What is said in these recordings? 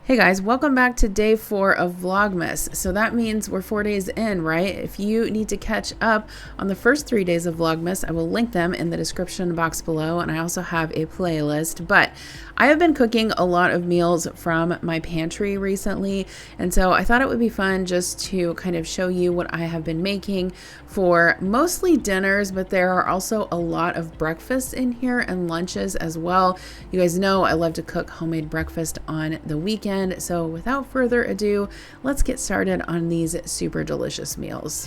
Hey guys, welcome back to day 4 of Vlogmas. So that means we're 4 days in, right? If you need to catch up on the first 3 days of Vlogmas, I will link them in the description box below, and I also have a playlist. But I have been cooking a lot of meals from my pantry recently, and so I thought it would be fun just to kind of show you what I have been making for mostly dinners, but there are also a lot of breakfasts in here and lunches as well. You guys know I love to cook homemade breakfast on the weekend. So without further ado, let's get started on these super delicious meals.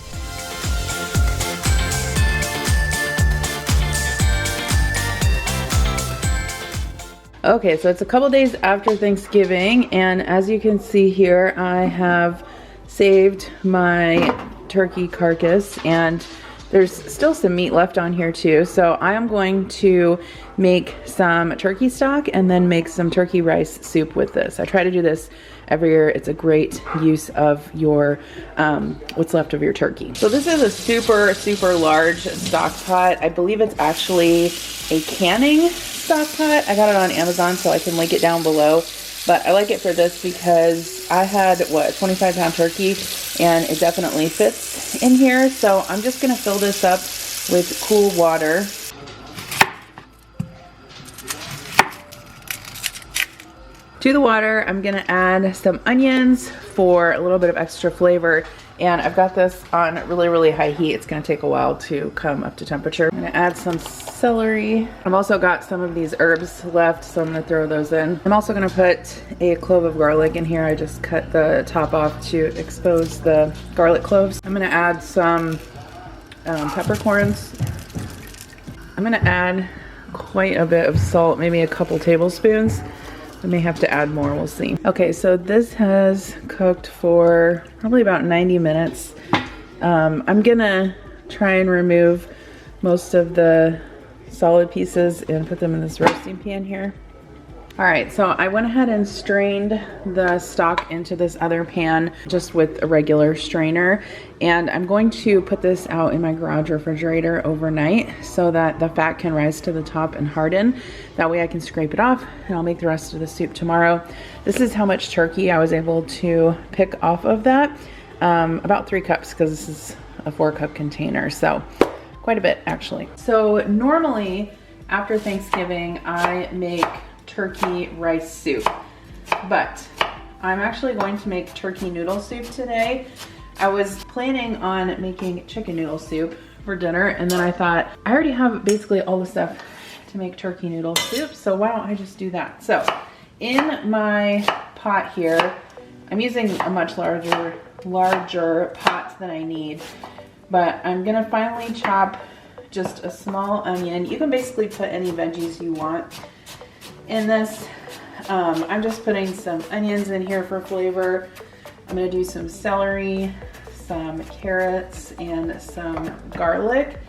Okay, so it's a couple days after Thanksgiving, and as you can see here, I have saved my turkey carcass, and there's still some meat left on here too. So I am going to make some turkey stock and then make some turkey rice soup with this. I try to do this every year. It's a great use of your what's left of your turkey. So this is a super large stock pot. I believe it's actually a canning stock pot. I got it on Amazon, so I can link it down below. But I like it for this because I had, what, a 25-pound turkey, and it definitely fits in here. So I'm just going to fill this up with cool water. To the water, I'm going to add some onions for a little bit of extra flavor. And I've got this on really high heat. It's going to take a while to come up to temperature. I'm going to add some celery. I've also got some of these herbs left, so I'm going to throw those in. I'm also going to put a clove of garlic in here. I just cut the top off to expose the garlic cloves. I'm going to add some peppercorns. I'm going to add quite a bit of salt, maybe a couple tablespoons. I may have to add more, we'll see. Okay, so this has cooked for probably about 90 minutes. I'm gonna try and remove most of the solid pieces and put them in this roasting pan here. All right, so I went ahead and strained the stock into this other pan just with a regular strainer. And I'm going to put this out in my garage refrigerator overnight so that the fat can rise to the top and harden. That way I can scrape it off and I'll make the rest of the soup tomorrow. This is how much turkey I was able to pick off of that. About 3 cups because this is a 4-cup container. So quite a bit actually. So normally after Thanksgiving, I make turkey rice soup, but I'm actually going to make turkey noodle soup today. I was planning on making chicken noodle soup for dinner, and then I thought I already have basically all the stuff to make turkey noodle soup, so why don't I just do that? So in my pot here, I'm using a much larger pot than I need, but I'm gonna finely chop just a small onion. You can basically put any veggies you want in this. I'm just putting some onions in here for flavor. I'm gonna do some celery, some carrots, and some garlic.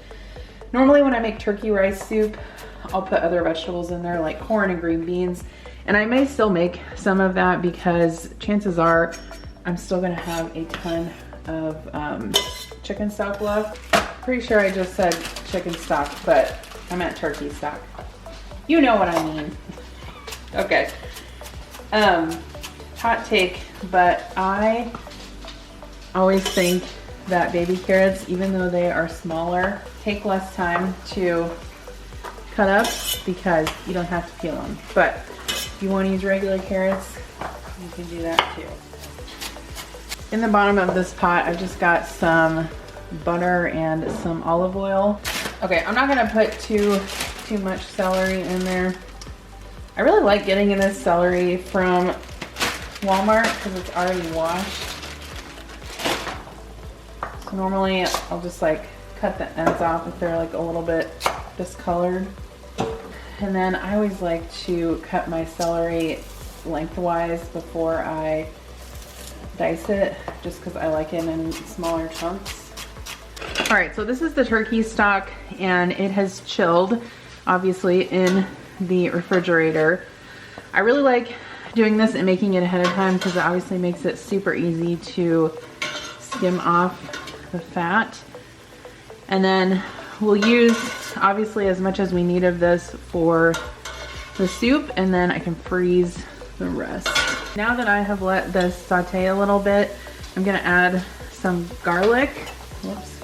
Normally when I make turkey rice soup, I'll put other vegetables in there like corn and green beans. And I may still make some of that because chances are I'm still gonna have a ton of chicken stock left. Pretty sure I just said chicken stock, but I meant turkey stock. You know what I mean. Okay, hot take, but I always think that baby carrots, even though they are smaller, take less time to cut up because you don't have to peel them. But if you want to use regular carrots, you can do that too. In the bottom of this pot, I've just got some butter and some olive oil. Okay, I'm not gonna put too much celery in there. I really like getting in this celery from Walmart because it's already washed. So normally I'll just like cut the ends off if they're like a little bit discolored. And then I always like to cut my celery lengthwise before I dice it, just because I like it in smaller chunks. All right, so this is the turkey stock, and it has chilled, obviously, in the refrigerator. I really like doing this and making it ahead of time because it obviously makes it super easy to skim off the fat. And then we'll use obviously as much as we need of this for the soup, and then I can freeze the rest. Now that I have let this saute a little bit, I'm gonna add some garlic. Whoops.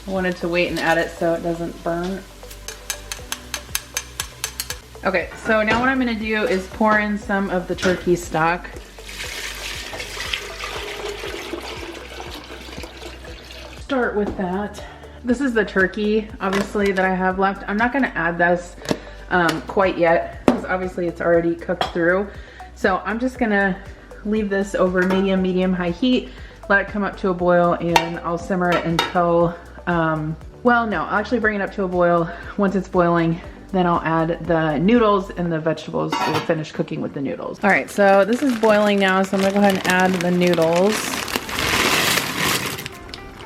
I wanted to wait and add it so it doesn't burn. Okay, so now what I'm gonna do is pour in some of the turkey stock. Start with that. This is the turkey, obviously, that I have left. I'm not gonna add this quite yet, because obviously it's already cooked through. So I'm just gonna leave this over medium, high heat, let it come up to a boil, and I'll simmer it until, well, no, I'll actually bring it up to a boil. Once it's boiling, then I'll add the noodles, and the vegetables will finish cooking with the noodles. All right, so this is boiling now, so I'm gonna go ahead and add the noodles.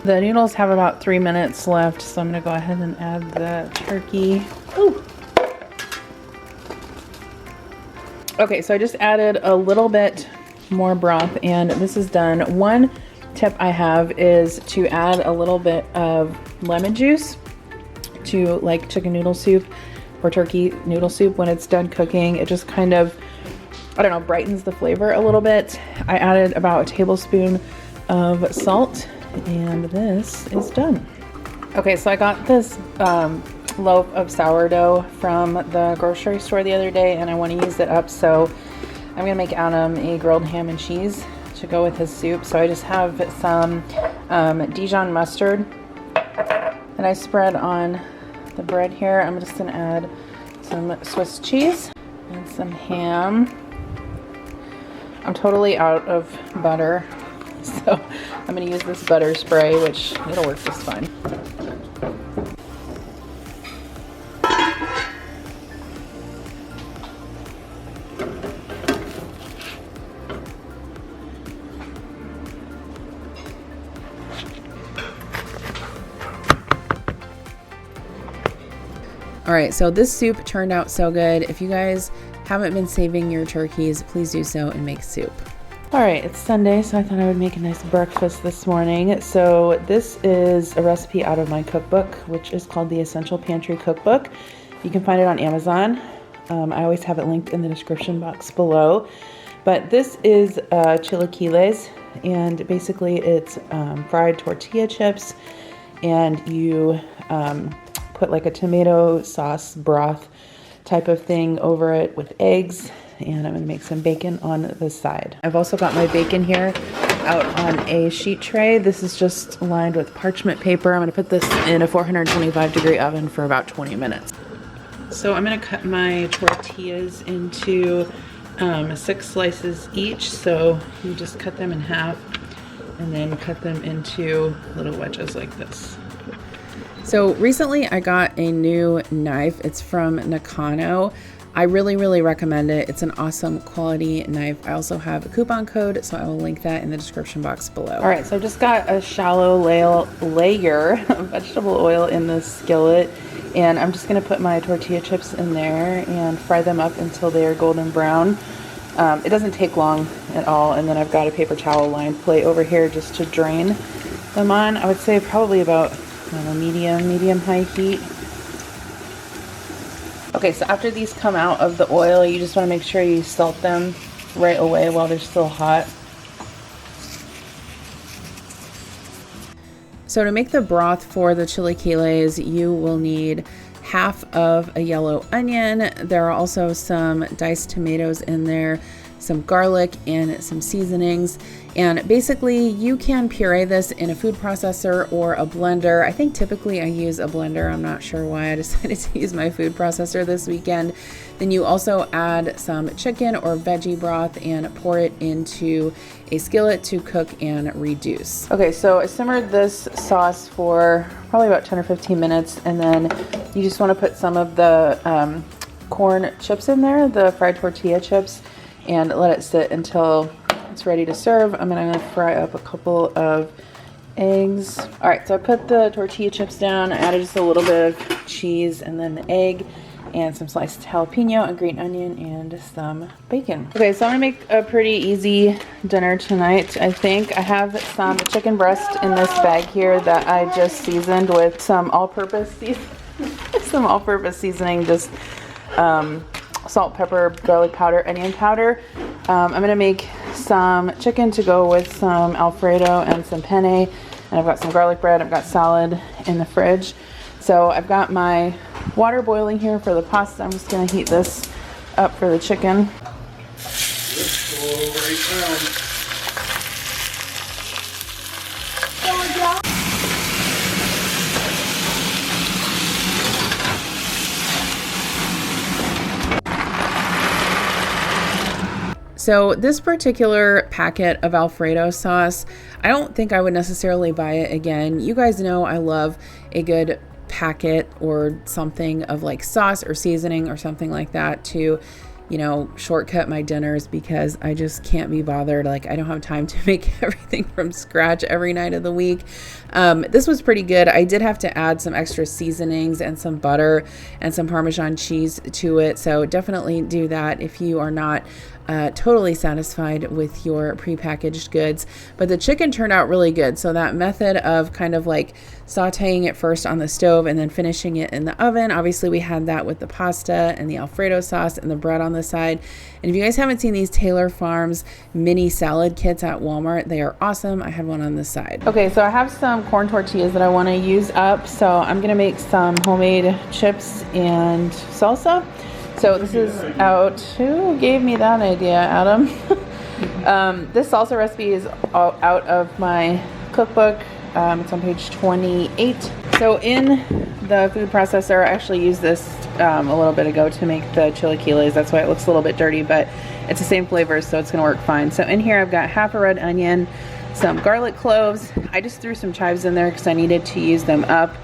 The noodles have about 3 minutes left, so I'm gonna go ahead and add the turkey. Ooh. Okay, so I just added a little bit more broth, and this is done. One tip I have is to add a little bit of lemon juice to like chicken noodle soup or turkey noodle soup when it's done cooking. It just kind of, I don't know, brightens the flavor a little bit. I added about a tablespoon of salt, and this is done. Okay, so I got this loaf of sourdough from the grocery store the other day, and I want to use it up, so I'm gonna make Adam a grilled ham and cheese to go with his soup. So I just have some Dijon mustard that I spread on the bread here. I'm just gonna add some Swiss cheese and some ham. I'm totally out of butter, so I'm gonna use this butter spray, which it'll work just fine. All right, so this soup turned out so good. If you guys haven't been saving your turkeys, please do so and make soup. All right, it's Sunday, so I thought I would make a nice breakfast this morning. So this is a recipe out of my cookbook, which is called the Essential Pantry Cookbook. You can find it on Amazon. I always have it linked in the description box below. But this is chilaquiles, and basically it's fried tortilla chips, and you put like a tomato sauce broth type of thing over it with eggs, and I'm gonna make some bacon on the side. I've also got my bacon here out on a sheet tray. This is just lined with parchment paper. I'm gonna put this in a 425-degree oven for about 20 minutes. So I'm gonna cut my tortillas into 6 slices each. So you just cut them in half and then cut them into little wedges like this. So recently I got a new knife. It's from Nakano. I really recommend it. It's an awesome quality knife. I also have a coupon code, so I will link that in the description box below. All right, so I've just got a shallow layer of vegetable oil in this skillet, and I'm just gonna put my tortilla chips in there and fry them up until they are golden brown. It doesn't take long at all, and then I've got a paper towel lined plate over here just to drain them on. I would say probably about, I don't know, medium-high heat. Okay, so after these come out of the oil, you just want to make sure you salt them right away while they're still hot. So to make the broth for the chilaquiles, you will need half of a yellow onion. There are also some diced tomatoes in there, some garlic, and some seasonings. And basically you can puree this in a food processor or a blender. I think typically I use a blender. I'm not sure why I decided to use my food processor this weekend. Then you also add some chicken or veggie broth and pour it into a skillet to cook and reduce. Okay, so I simmered this sauce for probably about 10 or 15 minutes, and then you just want to put some of the corn chips in there, the fried tortilla chips, and let it sit until it's ready to serve. I'm gonna fry up a couple of eggs. All right, so I put the tortilla chips down, I added just a little bit of cheese and then the egg and some sliced jalapeno, a green onion, and some bacon. Okay, so I'm gonna make a pretty easy dinner tonight, I think. I have some chicken breast in this bag here that I just seasoned with some all-purpose seasoning, just salt, pepper, garlic powder, onion powder. I'm gonna make some chicken to go with some Alfredo and some penne, and I've got some garlic bread. I've got salad in the fridge. So I've got my water boiling here for the pasta. I'm just gonna heat this up for the chicken. So this particular packet of Alfredo sauce, I don't think I would necessarily buy it again. You guys know I love a good packet or something of like sauce or seasoning or something like that to, you know, shortcut my dinners, because I just can't be bothered. Like, I don't have time to make everything from scratch every night of the week. This was pretty good. I did have to add some extra seasonings and some butter and some Parmesan cheese to it. So definitely do that if you are not totally satisfied with your prepackaged goods. But the chicken turned out really good. So that method of kind of like sauteing it first on the stove and then finishing it in the oven, obviously we had that with the pasta and the Alfredo sauce and the bread on the side. And if you guys haven't seen these Taylor Farms mini salad kits at Walmart, they are awesome. I had one on the side. Okay, so I have some corn tortillas that I want to use up. So I'm gonna make some homemade chips and salsa. So this is out. Who gave me that idea, Adam? This salsa recipe is out of my cookbook. It's on page 28. So in the food processor, I actually used this a little bit ago to make the chilaquiles. That's why it looks a little bit dirty, but it's the same flavors, so it's gonna work fine. So in here I've got half a red onion, some garlic cloves. I just threw some chives in there because I needed to use them up.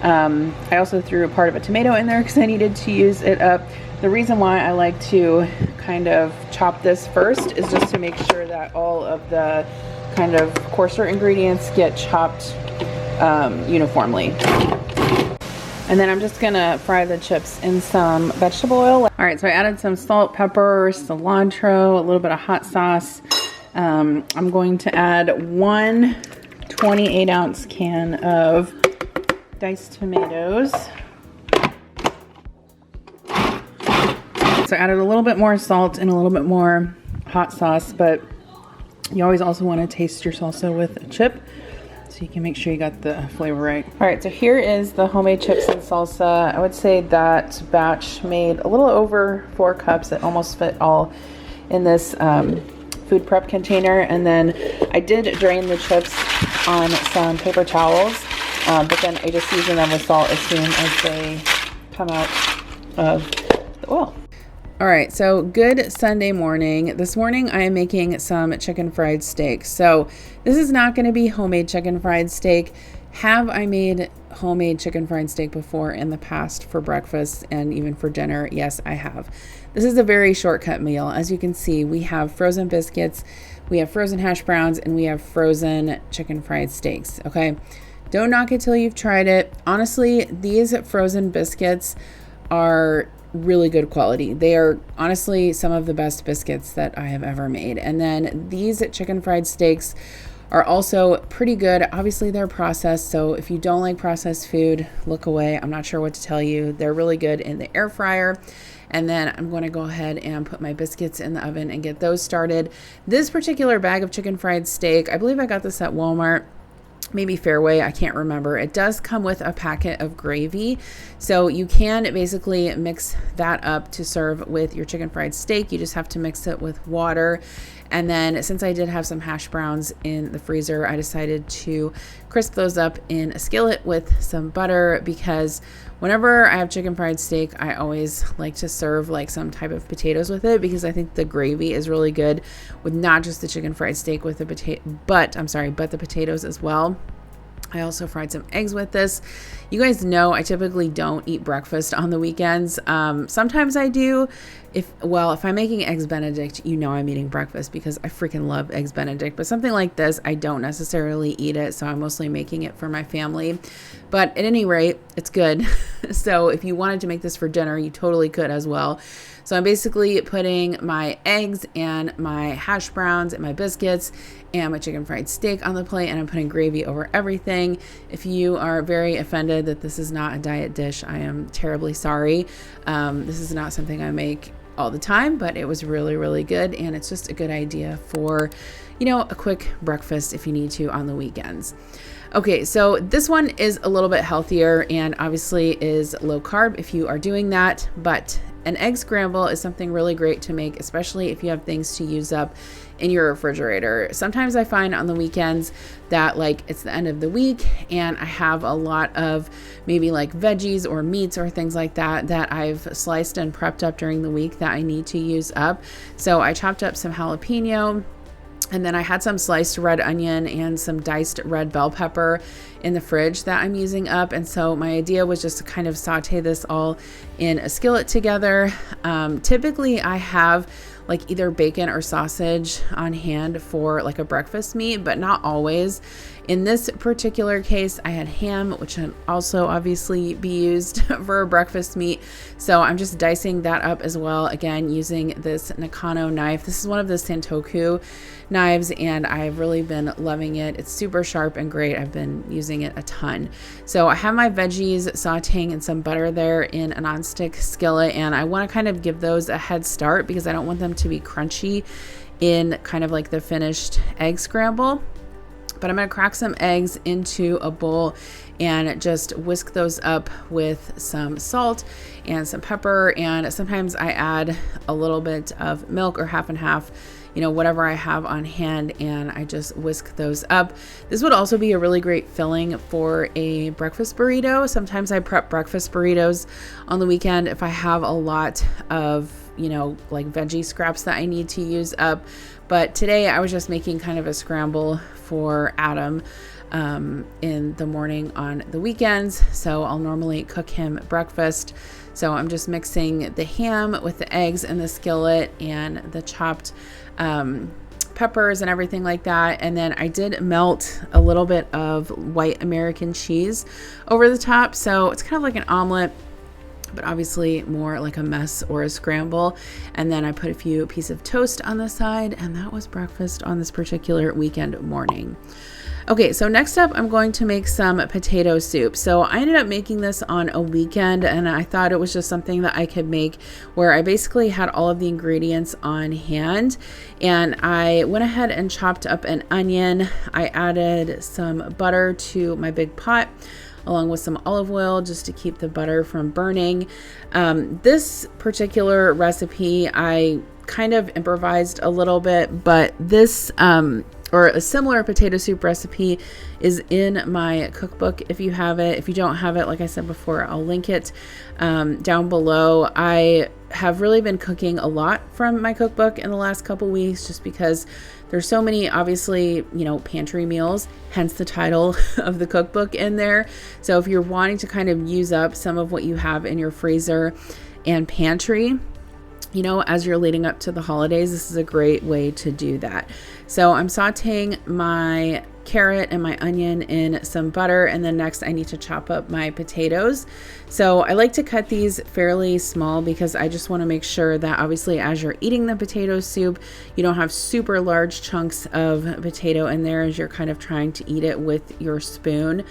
I also threw a part of a tomato in there because I needed to use it up. The reason why I like to kind of chop this first is just to make sure that all of the kind of coarser ingredients get chopped uniformly. And then I'm just gonna fry the chips in some vegetable oil. All right, so I added some salt, pepper, cilantro, a little bit of hot sauce. I'm going to add one 28-ounce can of diced tomatoes. So I added a little bit more salt and a little bit more hot sauce, but you always also want to taste your salsa with a chip so you can make sure you got the flavor right. All right, so here is the homemade chips and salsa. I would say that batch made a little over 4 cups. It almost fit all in this food prep container. And then I did drain the chips on some paper towels, but then I just season them with salt as soon as they come out of the oil. All right, so good Sunday morning. This morning I am making some chicken fried steak. So this is not going to be homemade chicken fried steak. Have I made homemade chicken fried steak before in the past for breakfast and even for dinner? Yes, I have. This is a very shortcut meal. As you can see, we have frozen biscuits, we have frozen hash browns, and we have frozen chicken fried steaks, okay? Don't knock it till you've tried it. Honestly, these frozen biscuits are really good quality. They are honestly some of the best biscuits that I have ever made. And then these chicken fried steaks are also pretty good. Obviously they're processed, so if you don't like processed food, look away. I'm not sure what to tell you. They're really good in the air fryer. And then I'm going to go ahead and put my biscuits in the oven and get those started. This particular bag of chicken fried steak, I believe I got this at Walmart, maybe Fairway, I can't remember. It does come with a packet of gravy, so you can basically mix that up to serve with your chicken fried steak. You just have to mix it with water. And then since I did have some hash browns in the freezer, I decided to crisp those up in a skillet with some butter, because whenever I have chicken fried steak, I always like to serve like some type of potatoes with it, because I think the gravy is really good with not just the chicken fried steak with the but the potatoes as well. I also fried some eggs with this. You guys know I typically don't eat breakfast on the weekends. Sometimes I do. If I'm making eggs Benedict, you know I'm eating breakfast because I freaking love eggs Benedict. But something like this, I don't necessarily eat it, so I'm mostly making it for my family. But at any rate, it's good. So if you wanted to make this for dinner, you totally could as well. So I'm basically putting my eggs and my hash browns and my biscuits and my chicken fried steak on the plate, and I'm putting gravy over everything. If you are very offended that this is not a diet dish, I am terribly sorry. This is not something I make all the time, but it was really, really good. And it's just a good idea for, you know, a quick breakfast if you need to on the weekends. Okay, so this one is a little bit healthier and obviously is low carb if you are doing that, but an egg scramble is something really great to make, especially if you have things to use up in your refrigerator. Sometimes I find on the weekends that like it's the end of the week and I have a lot of maybe like veggies or meats or things like that that I've sliced and prepped up during the week that I need to use up. So I chopped up some jalapeno, and then I had some sliced red onion and some diced red bell pepper in the fridge that I'm using up. And so my idea was just to kind of saute this all in a skillet together. Typically I have like either bacon or sausage on hand for like a breakfast meat, but not always. In this particular case, I had ham, which can also obviously be used for a breakfast meat. So I'm just dicing that up as well. Again, using this Nakano knife. This is one of the Santoku knives and I've really been loving it. It's super sharp and great. I've been using it a ton. So I have my veggies sauteing in some butter there in a nonstick skillet, and I want to kind of give those a head start because I don't want them to be crunchy in kind of like the finished egg scramble. But I'm going to crack some eggs into a bowl and just whisk those up with some salt and some pepper. And sometimes I add a little bit of milk or half and half, you know, whatever I have on hand, and I just whisk those up. This would also be a really great filling for a breakfast burrito. Sometimes I prep breakfast burritos on the weekend if I have a lot of, you know, like veggie scraps that I need to use up. But today I was just making kind of a scramble for Adam in the morning on the weekends. So I'll normally cook him breakfast. So I'm just mixing the ham with the eggs in the skillet and the chopped peppers and everything like that. And then I did melt a little bit of white American cheese over the top. So it's kind of like an omelet, but obviously more like a mess or a scramble. And then I put a few pieces of toast on the side, and that was breakfast on this particular weekend morning. Okay, so next up, I'm going to make some potato soup. So I ended up making this on a weekend, and I thought it was just something that I could make where I basically had all of the ingredients on hand. And I went ahead and chopped up an onion. I added some butter to my big pot, along with some olive oil just to keep the butter from burning. This particular recipe, I kind of improvised a little bit, but this, or a similar potato soup recipe is in my cookbook if you have it. If you don't have it, like I said before, I'll link it down below. I have really been cooking a lot from my cookbook in the last couple weeks just because there's so many, obviously, you know, pantry meals, hence the title of the cookbook in there. So if you're wanting to kind of use up some of what you have in your freezer and pantry, you know, as you're leading up to the holidays, this is a great way to do that. So I'm sauteing my carrot and my onion in some butter, and then next I need to chop up my potatoes. So I like to cut these fairly small because I just want to make sure that obviously as you're eating the potato soup, you don't have super large chunks of potato in there as you're kind of trying to eat it with your spoon.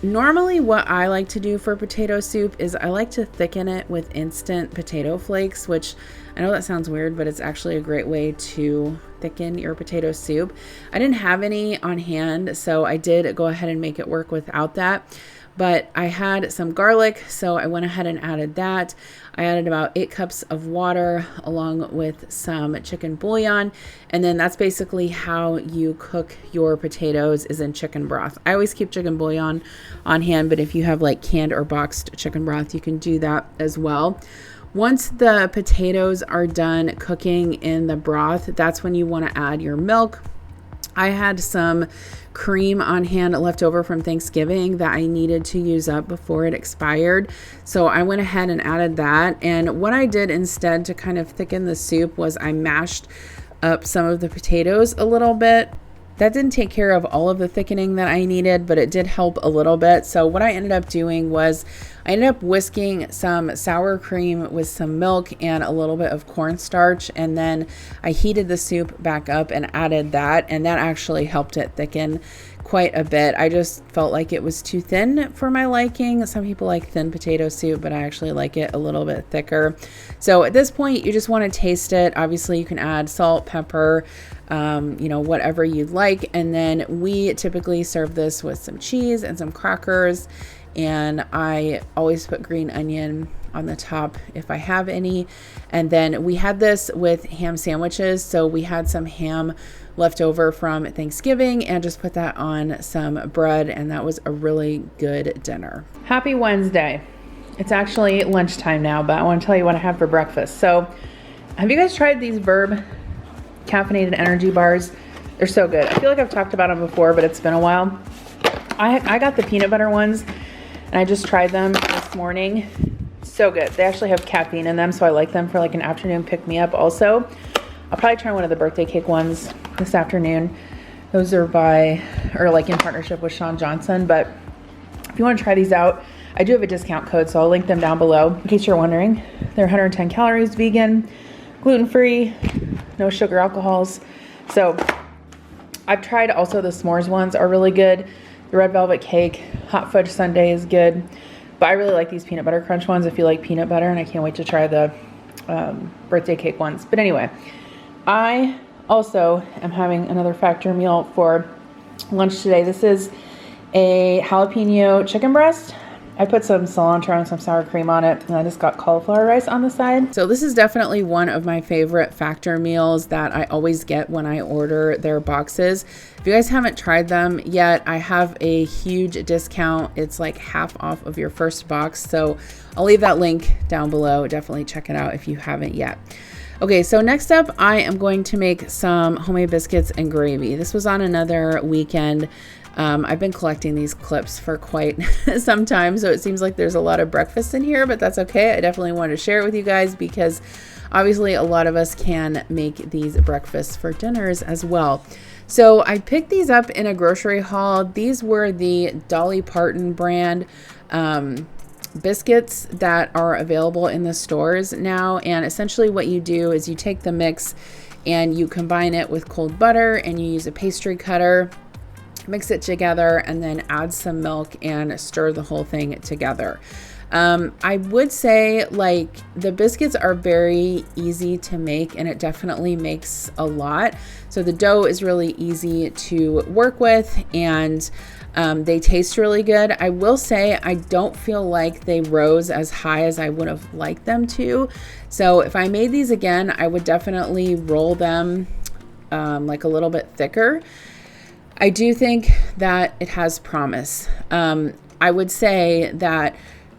Normally what I like to do for potato soup is I like to thicken it with instant potato flakes, which I know that sounds weird, but it's actually a great way to thicken your potato soup. I didn't have any on hand, so I did go ahead and make it work without that. But I had some garlic, so I went ahead and added that. I added about 8 cups of water along with some chicken bouillon. And then that's basically how you cook your potatoes, is in chicken broth. I always keep chicken bouillon on hand, but if you have like canned or boxed chicken broth, you can do that as well. Once the potatoes are done cooking in the broth, that's when you want to add your milk. I had some cream on hand left over from Thanksgiving that I needed to use up before it expired. So I went ahead and added that. And what I did instead to kind of thicken the soup was I mashed up some of the potatoes a little bit. That didn't take care of all of the thickening that I needed, but it did help a little bit. So what I ended up doing was I ended up whisking some sour cream with some milk and a little bit of cornstarch, and then I heated the soup back up and added that, and that actually helped it thicken quite a bit. I just felt like it was too thin for my liking. Some people like thin potato soup, but I actually like it a little bit thicker. So at this point, you just want to taste it. Obviously, you can add salt, pepper, you know, whatever you'd like. And then we typically serve this with some cheese and some crackers. And I always put green onion on the top if I have any. And then we had this with ham sandwiches. So we had some ham left over from Thanksgiving and just put that on some bread, and that was a really good dinner. Happy Wednesday. It's actually lunchtime now, but I want to tell you what I have for breakfast. So have you guys tried these Verb caffeinated energy bars? They're so good. I feel like I've talked about them before, but it's been a while. I got the peanut butter ones and I just tried them this morning. So good. They actually have caffeine in them, so I like them for like an afternoon pick-me-up also. I'll probably try one of the birthday cake ones this afternoon. Those are like in partnership with Sean Johnson. But if you want to try these out, I do have a discount code, so I'll link them down below in case you're wondering. They're 110 calories, vegan, gluten-free, no sugar alcohols. So I've tried also the s'mores ones are really good. The red velvet cake, hot fudge sundae is good. But I really like these peanut butter crunch ones if you like peanut butter, and I can't wait to try the birthday cake ones. But anyway, I also am having another factor meal for lunch today. This is a jalapeno chicken breast. I put some cilantro and some sour cream on it, and I just got cauliflower rice on the side. So this is definitely one of my favorite factor meals that I always get when I order their boxes. If you guys haven't tried them yet, I have a huge discount. It's like half off of your first box. So I'll leave that link down below. Definitely check it out if you haven't yet. Okay, so next up, I am going to make some homemade biscuits and gravy. This was on another weekend. I've been collecting these clips for quite some time, so it seems like there's a lot of breakfast in here, but that's okay. I definitely wanted to share it with you guys because obviously a lot of us can make these breakfasts for dinners as well. So I picked these up in a grocery haul. These were the Dolly Parton brand biscuits that are available in the stores now. And essentially what you do is you take the mix and you combine it with cold butter and you use a pastry cutter, mix it together, and then add some milk and stir the whole thing together. I would say like the biscuits are very easy to make, and it definitely makes a lot. So the dough is really easy to work with, and they taste really good. I will say I don't feel like they rose as high as I would have liked them to. So if I made these again, I would definitely roll them like a little bit thicker. I do think that it has promise. I would say that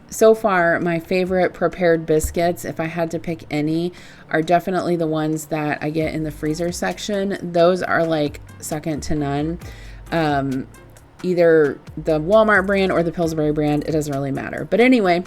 so far my favorite prepared biscuits, if I had to pick any, are definitely the ones that I get in the freezer section. Those are like second to none. Either the Walmart brand or the Pillsbury brand, it doesn't really matter. But anyway,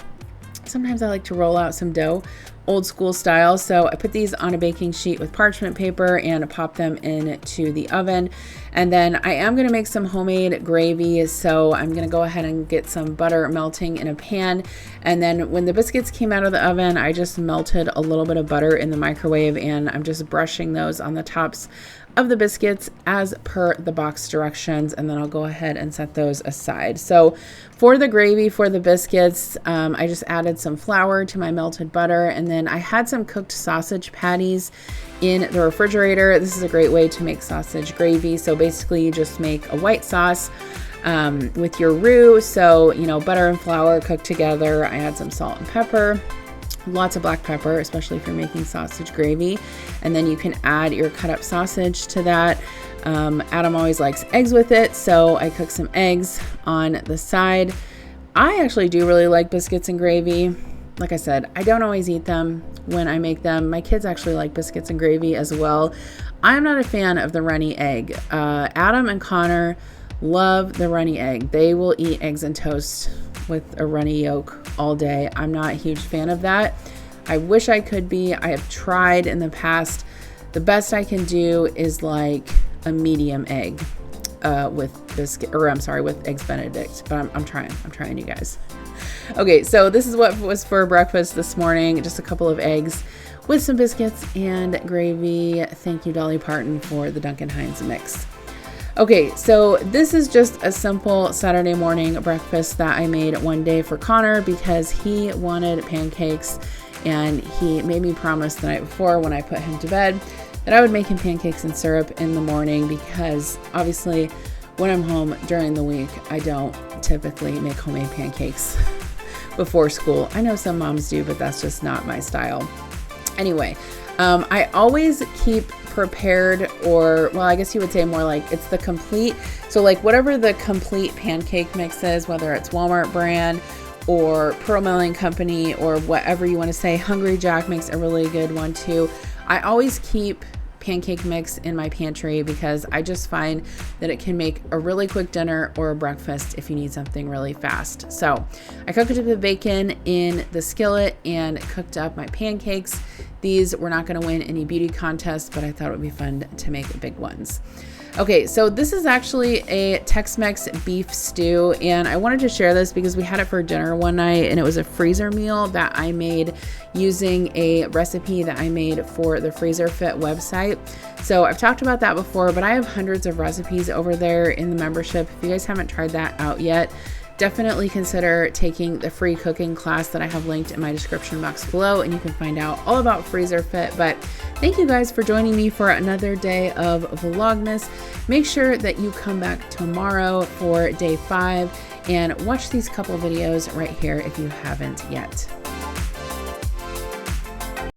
sometimes I like to roll out some dough, old school style. So I put these on a baking sheet with parchment paper and pop them into the oven. And then I am going to make some homemade gravy. So I'm going to go ahead and get some butter melting in a pan. And then when the biscuits came out of the oven, I just melted a little bit of butter in the microwave, and I'm just brushing those on the tops of the biscuits as per the box directions, and then I'll go ahead and set those aside. So for the gravy for the biscuits, I just added some flour to my melted butter, and then I had some cooked sausage patties in the refrigerator. This is a great way to make sausage gravy. So basically you just make a white sauce with your roux. So, you know, butter and flour cooked together. I add some salt and pepper. Lots of black pepper, especially if you're making sausage gravy. And then you can add your cut up sausage to that. Adam always likes eggs with it, so I cook some eggs on the side. I actually do really like biscuits and gravy. Like I said, I don't always eat them when I make them. My kids actually like biscuits and gravy as well. I'm not a fan of the runny egg. Adam and Connor love the runny egg. They will eat eggs and toast with a runny yolk all day. I'm not a huge fan of that. I wish I could be. I have tried in the past. The best I can do is like a medium egg with eggs Benedict, but I'm trying, you guys. Okay, so this is what was for breakfast this morning. Just a couple of eggs with some biscuits and gravy. Thank you, Dolly Parton, for the Duncan Hines mix. Okay, so this is just a simple Saturday morning breakfast that I made one day for Connor because he wanted pancakes, and he made me promise the night before when I put him to bed that I would make him pancakes and syrup in the morning, because obviously when I'm home during the week, I don't typically make homemade pancakes before school. I know some moms do, but that's just not my style. Anyway, I always keep prepared, or well, I guess you would say more like it's the complete. So like whatever the complete pancake mix is, whether it's Walmart brand or Pearl Milling Company or whatever you want to say. Hungry Jack makes a really good one too. I always keep pancake mix in my pantry because I just find that it can make a really quick dinner or a breakfast if you need something really fast. So I cooked up the bacon in the skillet and cooked up my pancakes. These were not going to win any beauty contests, but I thought it would be fun to make big ones. Okay, so this is actually a Tex-Mex beef stew, and I wanted to share this because we had it for dinner one night, and it was a freezer meal that I made using a recipe that I made for the Freezer Fit website. So I've talked about that before, but I have hundreds of recipes over there in the membership. If you guys haven't tried that out yet, definitely consider taking the free cooking class that I have linked in my description box below, and you can find out all about Freezer Fit. But thank you guys for joining me for another day of Vlogmas. Make sure that you come back tomorrow for day 5 and watch these couple videos right here if you haven't yet.